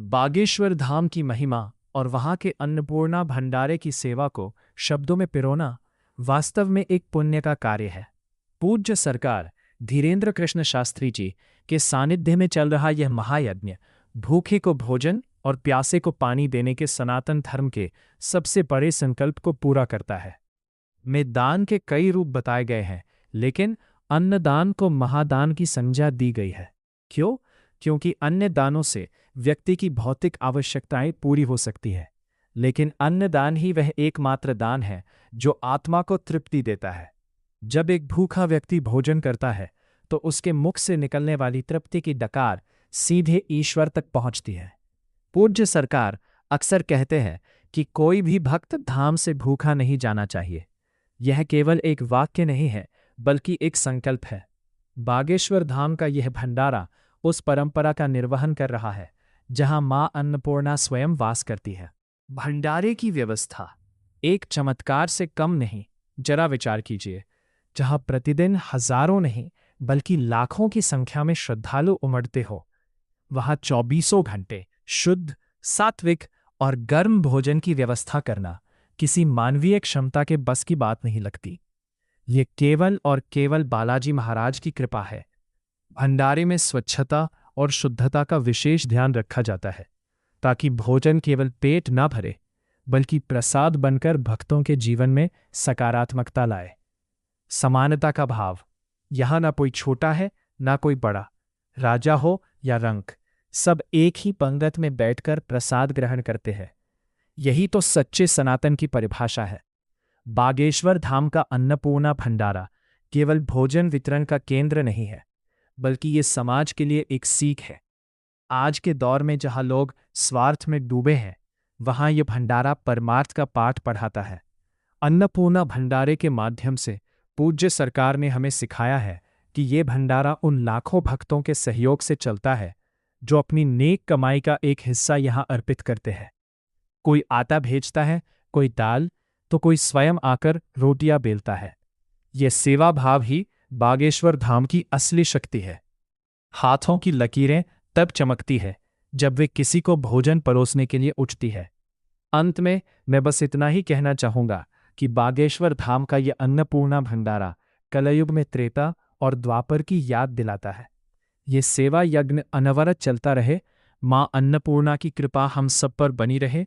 बागेश्वर धाम की महिमा और वहां के अन्नपूर्णा भंडारे की सेवा को शब्दों में पिरोना वास्तव में एक पुण्य का कार्य है। पूज्य सरकार धीरेन्द्र कृष्ण शास्त्री जी के सानिध्य में चल रहा यह महायज्ञ भूखे को भोजन और प्यासे को पानी देने के सनातन धर्म के सबसे बड़े संकल्प को पूरा करता है। में दान के कई रूप बताए गए हैं, लेकिन अन्नदान को महादान की संज्ञा दी गई है। क्यों? क्योंकि अन्य दानों से व्यक्ति की भौतिक आवश्यकताएं पूरी हो सकती है, लेकिन अन्नदान ही वह एकमात्र दान है जो आत्मा को तृप्ति देता है। जब एक भूखा व्यक्ति भोजन करता है तो उसके मुख से निकलने वाली तृप्ति की डकार सीधे ईश्वर तक पहुंचती है। पूज्य सरकार अक्सर कहते हैं कि कोई भी भक्त धाम से भूखा नहीं जाना चाहिए। यह केवल एक वाक्य नहीं है, बल्कि एक संकल्प है। बागेश्वर धाम का यह भंडारा उस परंपरा का निर्वहन कर रहा है जहां मां अन्नपूर्णा स्वयं वास करती है। भंडारे की व्यवस्था एक चमत्कार से कम नहीं। जरा विचार कीजिए, जहां प्रतिदिन हजारों नहीं बल्कि लाखों की संख्या में श्रद्धालु उमड़ते हो, वहां 24 घंटे शुद्ध, सात्विक और गर्म भोजन की व्यवस्था करना किसी मानवीय क्षमता के बस की बात नहीं लगती। ये केवल और केवल बालाजी महाराज की कृपा है। भंडारे में स्वच्छता और शुद्धता का विशेष ध्यान रखा जाता है ताकि भोजन केवल पेट न भरे बल्कि प्रसाद बनकर भक्तों के जीवन में सकारात्मकता लाए। समानता का भाव, यहां ना कोई छोटा है ना कोई बड़ा, राजा हो या रंक, सब एक ही पंगत में बैठकर प्रसाद ग्रहण करते हैं। यही तो सच्चे सनातन की परिभाषा है। बागेश्वर धाम का अन्नपूर्णा भंडारा केवल भोजन वितरण का केंद्र नहीं है, बल्कि ये समाज के लिए एक सीख है। आज के दौर में जहां लोग स्वार्थ में डूबे हैं, वहां यह भंडारा परमार्थ का पाठ पढ़ाता है। अन्नपूर्णा भंडारे के माध्यम से पूज्य सरकार ने हमें सिखाया है कि ये भंडारा उन लाखों भक्तों के सहयोग से चलता है जो अपनी नेक कमाई का एक हिस्सा यहां अर्पित करते हैं। कोई आटा भेजता है, कोई दाल, तो कोई स्वयं आकर रोटियां बेलता है। यह सेवा भाव ही बागेश्वर धाम की असली शक्ति है। हाथों की लकीरें तब चमकती है जब वे किसी को भोजन परोसने के लिए उठती है। अंत में मैं बस इतना ही कहना चाहूंगा कि बागेश्वर धाम का यह अन्नपूर्णा भंडारा कलयुग में त्रेता और द्वापर की याद दिलाता है। ये सेवा यज्ञ अनवरत चलता रहे। मां अन्नपूर्णा की कृपा हम सब पर बनी रहे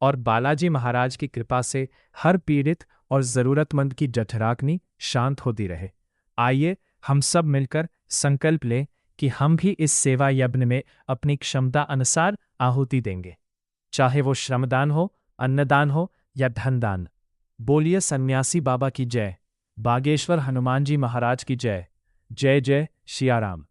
और बालाजी महाराज की कृपा से हर पीड़ित और जरूरतमंद की जठराग्नि शांत होती रहे। आइए हम सब मिलकर संकल्प लें कि हम भी इस सेवा यज्ञ में अपनी क्षमता अनुसार आहुति देंगे, चाहे वो श्रमदान हो, अन्नदान हो या धनदान। बोलिए सन्यासी बाबा की जय, बागेश्वर हनुमान जी महाराज की जय। जय जय सियाराम।